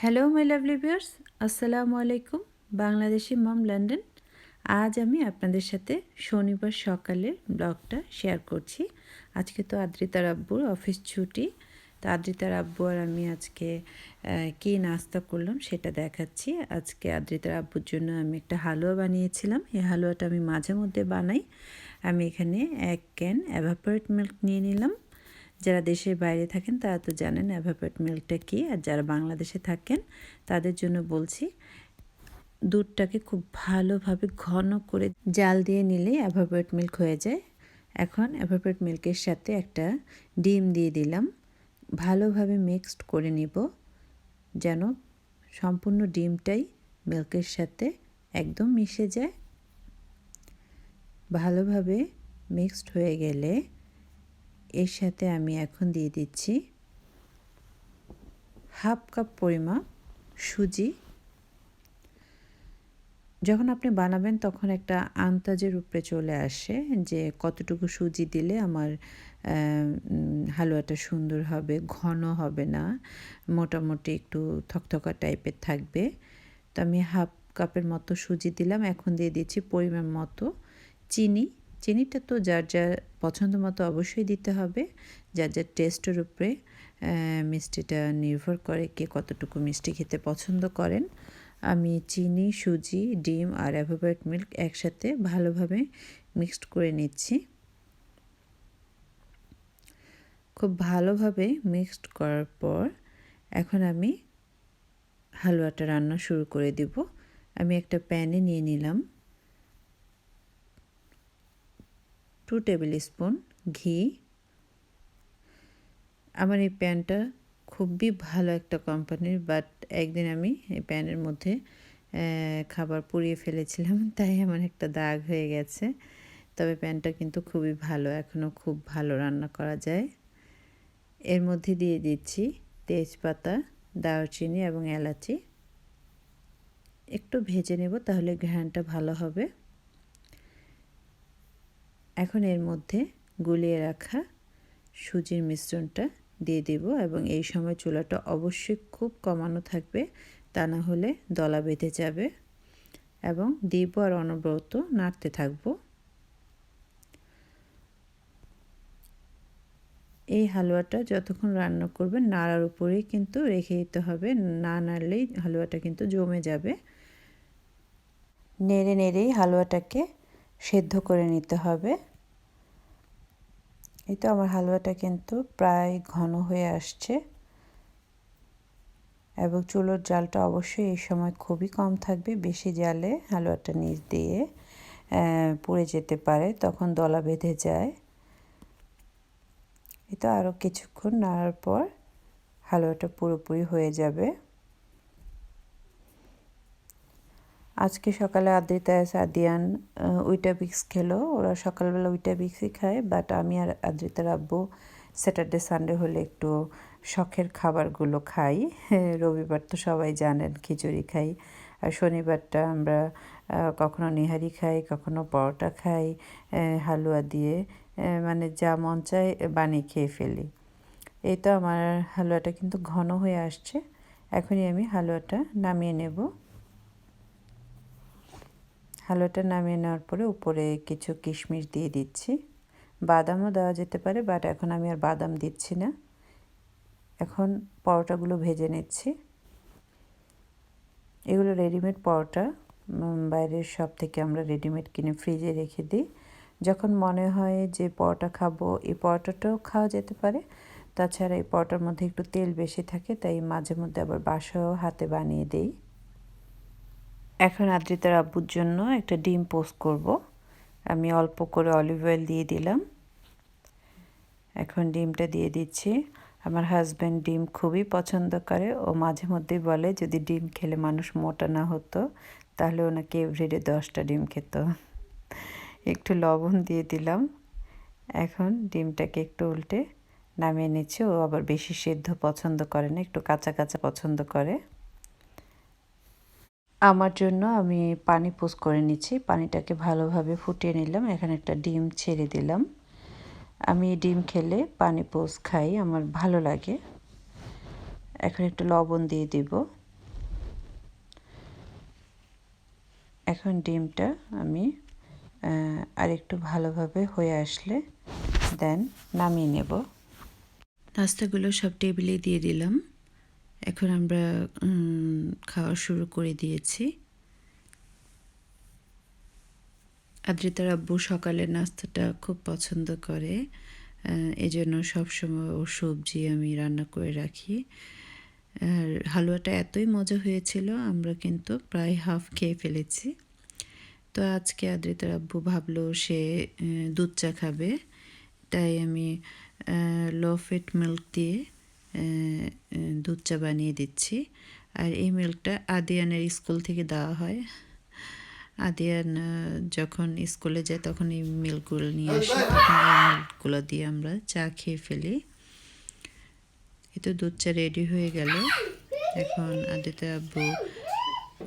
Hello my lovely viewers, আসসালামু আলাইকুম। বাংলাদেশি মম London. আজ আমি আপনাদের সাথে শনিবার সকালের ব্লগটা শেয়ার করছি। আজকে তো আদ্রিতার আব্বুর অফিস ছুটি। তো আদ্রিতার আব্বু আর আমি আজকে কী নাস্তা করলাম সেটা দেখাচ্ছি। আজকে আদ্রিতার আব্বুর জন্য আমি একটা হালুয়া বানিয়েছিলাম। এই হালুয়াটা আমি মাঝে মধ্যে বানাই। আমি এখানে 1 ক্যান এভাপোরেট মিল্ক নিয়ে নিলাম। যারা দেশের বাইরে থাকেন তারা তো জানেন এভাপোরেট মিল্কটা কী, আর যারা বাংলাদেশে থাকেন তাদের জন্য বলছি। দুধটাকে খুব ভালোভাবে ঘন করে জাল দিয়ে নিলেই এভাপোরেট মিল্ক হয়ে যায়। এখন এভাপোরেট মিল্কের সাথে একটা ডিম দিয়ে দিলাম। ভালোভাবে মিক্সড করে নিব যেন সম্পূর্ণ ডিমটাই মিল্কের সাথে একদম মিশে যায়। ভালোভাবে মিক্সড হয়ে গেলে এর সাথে আমি এখন দিয়ে দিচ্ছি হাফ কাপ পরিমাপ সুজি। যখন আপনি বানাবেন তখন একটা আন্দাজের উপরে চলে আসে যে কতটুকু সুজি দিলে আমার হালুয়াটা সুন্দর হবে, ঘন হবে না, মোটামুটি একটু থকথকা টাইপের থাকবে। তো আমি হাফ কাপের মতো সুজি দিলাম। এখন দিয়ে দিচ্ছি পরিমাণ মতো চিনি। চিনিটা তো যার যার পছন্দ মতো অবশ্যই দিতে হবে, যার যার টেস্টের উপরে মিষ্টিটা নির্ভর করে, কে কতটুকু মিষ্টি খেতে পছন্দ করেন। আমি চিনি, সুজি, ডিম আর এভাপোরেট মিল্ক একসাথে ভালোভাবে মিক্সড করে নিচ্ছি। খুব ভালোভাবে মিক্সড করার পর এখন আমি হালুয়াটা রান্না শুরু করে দিব। আমি একটা প্যানে নিয়ে নিলাম 2 টেবিল স্পুন ঘি। আমার এই প্যানটা খুবই ভালো একটা কোম্পানির, বাট একদিন আমি এই প্যানের মধ্যে খাবার পুড়িয়ে ফেলেছিলাম, তাই আমার একটা দাগ হয়ে গেছে। তবে প্যানটা কিন্তু খুবই ভালো, এখনও খুব ভালো রান্না করা যায়। এর মধ্যে দিয়ে দিচ্ছি তেজপাতা, দারচিনি এবং এলাচি। একটু ভেজে নেব, তাহলে ঘ্রাণটা ভালো হবে। এখন এর মধ্যে গুলিয়ে রাখা সুজির মিশ্রণটা দিয়ে দেব এবং এই সময় চুলাটা অবশ্যই খুব কমানো থাকবে, তা না হলে দলা বেঁধে যাবে। এবং দিব আর অনবরত নাড়তে থাকব। এই হালুয়াটা যতক্ষণ রান্না করবেন নাড়ার উপরেই কিন্তু রেখে দিতে হবে, না নাড়লেই হালুয়াটা কিন্তু জমে যাবে। নেড়ে নেড়েই হালুয়াটাকে সেদ্ধ করে নিতে হবে। এই তো আমার হালুয়াটা কিন্তু প্রায় ঘন হয়ে আসছে এবং চুলোর জালটা অবশ্যই এই সময় খুবই কম থাকবে। বেশি জালে হালুয়াটা নিচ দিয়ে পুড়ে যেতে পারে, তখন দলা বেঁধে যায়। এই তো আরও কিছুক্ষণ নাড়ার পর হালুয়াটা পুরোপুরি হয়ে যাবে। আজকে সকালে আদ্রিতা সাদিয়ান উইটাবিক্স খেলো। ওরা সকালবেলা উইটাবিক্সই খায়, বাট আমি আর আদ্রিতার আব্বু স্যাটারডে সানডে হলে একটু শখের খাবারগুলো খাই। রবিবার তো সবাই জানেন খিচুড়ি খাই, আর শনিবারটা আমরা কখনো নেহারি খাই, কখনো পরোটা খাই হালুয়া দিয়ে, মানে যা মন চায় বানিয়ে খেয়ে ফেলি। এই তো আমার হালুয়াটা কিন্তু ঘন হয়ে আসছে। এখনই আমি হালুয়াটা নামিয়ে নেব। হালুয়াটা নামিয়ে নেওয়ার পরে উপরে কিছু কিশমিশ দিয়ে দিচ্ছি। বাদামও দেওয়া যেতে পারে, বাট এখন আমি আর বাদাম দিচ্ছি না। এখন পরোটাগুলো ভেজে নিচ্ছি। এগুলো রেডিমেড পরোটা, বাইরের শপ থেকে আমরা রেডিমেড কিনে ফ্রিজে রেখে দিই। যখন মনে হয় যে পরোটা খাবো, এই পরোটাটাও খাওয়া যেতে পারে। তাছাড়া এই পরোটার মধ্যে একটু তেল বেশি থাকে, তাই মাঝে মধ্যে আবার বাসাও হাতে বানিয়ে দিই। এখন আদ্রিতার আব্বুর জন্য একটা ডিম পোস্ট করব। আমি অল্প করে অলিভ অয়েল দিয়ে দিলাম। এখন ডিমটা দিয়ে দিচ্ছি। আমার হাজব্যান্ড ডিম খুবই পছন্দ করে। ও মাঝে মধ্যেই বলে যদি ডিম খেলে মানুষ মোটা না হতো তাহলে ওনাকে এভরিডে 10টা ডিম খেত। একটু লবণ দিয়ে দিলাম। এখন ডিমটাকে একটু উল্টে নামিয়ে নিচ্ছি। ও আবার বেশি সেদ্ধ পছন্দ করে না, একটু কাঁচা কাঁচা পছন্দ করে। আমার জন্য আমি পানি পোস্ট করে নিচ্ছি। পানিটাকে ভালোভাবে ফুটিয়ে নিলাম। এখানে একটা ডিম ছেড়ে দিলাম। আমি ডিম খেলে পানি পোস্ট খাই, আমার ভালো লাগে। এখন একটু লবণ দিয়ে দিব। এখন ডিমটা আমি আরেকটু ভালোভাবে হয়ে আসলে দেন নামিয়ে নেব। নাস্তাগুলো সব টেবিলে দিয়ে দিলাম। এখন আমরা খাওয়া শুরু করে দিয়েছি। আদ্রিতার আব্বু সকালের নাস্তাটা খুব পছন্দ করে, এজন্য সবসময় ওর সবজি আমি রান্না করে রাখি। আর হালুয়াটা এতই মজা হয়েছিল, আমরা কিন্তু প্রায় হাফ খেয়ে ফেলেছি। তো আজকে আদ্রিতার আব্বু ভাবলো সে দুধ চা খাবে, তাই আমি লো ফ্যাট মিল্ক দিয়ে দুধ চা বানিয়ে দিচ্ছি। আর এই মিল্কটা আদিয়ানের স্কুল থেকে দেওয়া হয়। আদিয়ান যখন স্কুলে যায় তখন এই মিল্কগুলো নিয়ে আসে, তখন এই মিল্কগুলো দিয়ে আমরা চা খেয়ে ফেলি। এই তো দুধ চা রেডি হয়ে গেল। এখন আদিতা আব্বু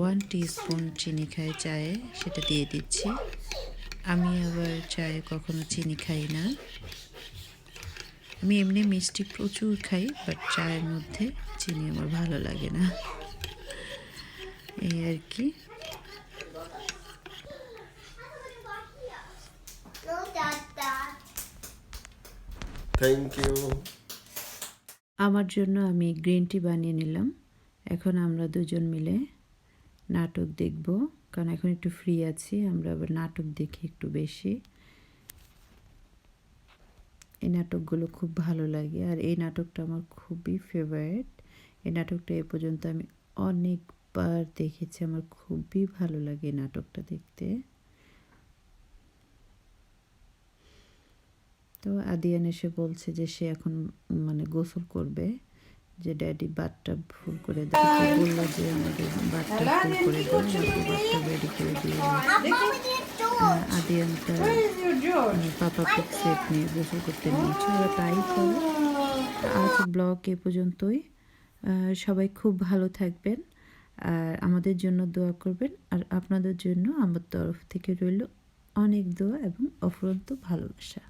1 টিস্পুন চিনি খায় চায়ে, সেটা দিয়ে দিচ্ছি। আমি আবার চায়ে কখনো চিনি খাই না। আমি এমনি মিষ্টি প্রচুর খাই, বাট চায়ের মধ্যে চিনি আমার ভালো লাগে না, এই আর কি। Thank you. আমার জন্য আমি গ্রিন টি বানিয়ে নিলাম। এখন আমরা দুজন মিলে নাটক দেখব, কারণ এখন একটু ফ্রি আছি। আমরা আবার নাটক দেখি একটু বেশি। এই নাটকগুলো খুব ভালো লাগে, আর এই নাটকটা আমার খুবই ফেভারিট। এই নাটকটা এ পর্যন্ত আমি অনেকবার দেখেছি, আমার খুবই ভালো লাগে এই নাটকটা দেখতে। তো আদিয়ান এসে বলছে যে সে এখন মানে গোসল করবে, যে ড্যাডি বাথটাব ফুল করে দাও। বললো যে আমাদের বাথটাব ফুল করে দাও, বাথটাব রেডি করে দিয়ে আদিয়ান তার পাপা পিক সেট নিয়ে গোসল করতে নিয়েছে, ওরা তাই করে। আজ ব্লগ এ পর্যন্তই। সবাই খুব ভালো থাকবেন আর আমাদের জন্য দোয়া করবেন, আর আপনাদের জন্য আমার তরফ থেকে রইল অনেক দোয়া এবং অফুরন্ত ভালোবাসা।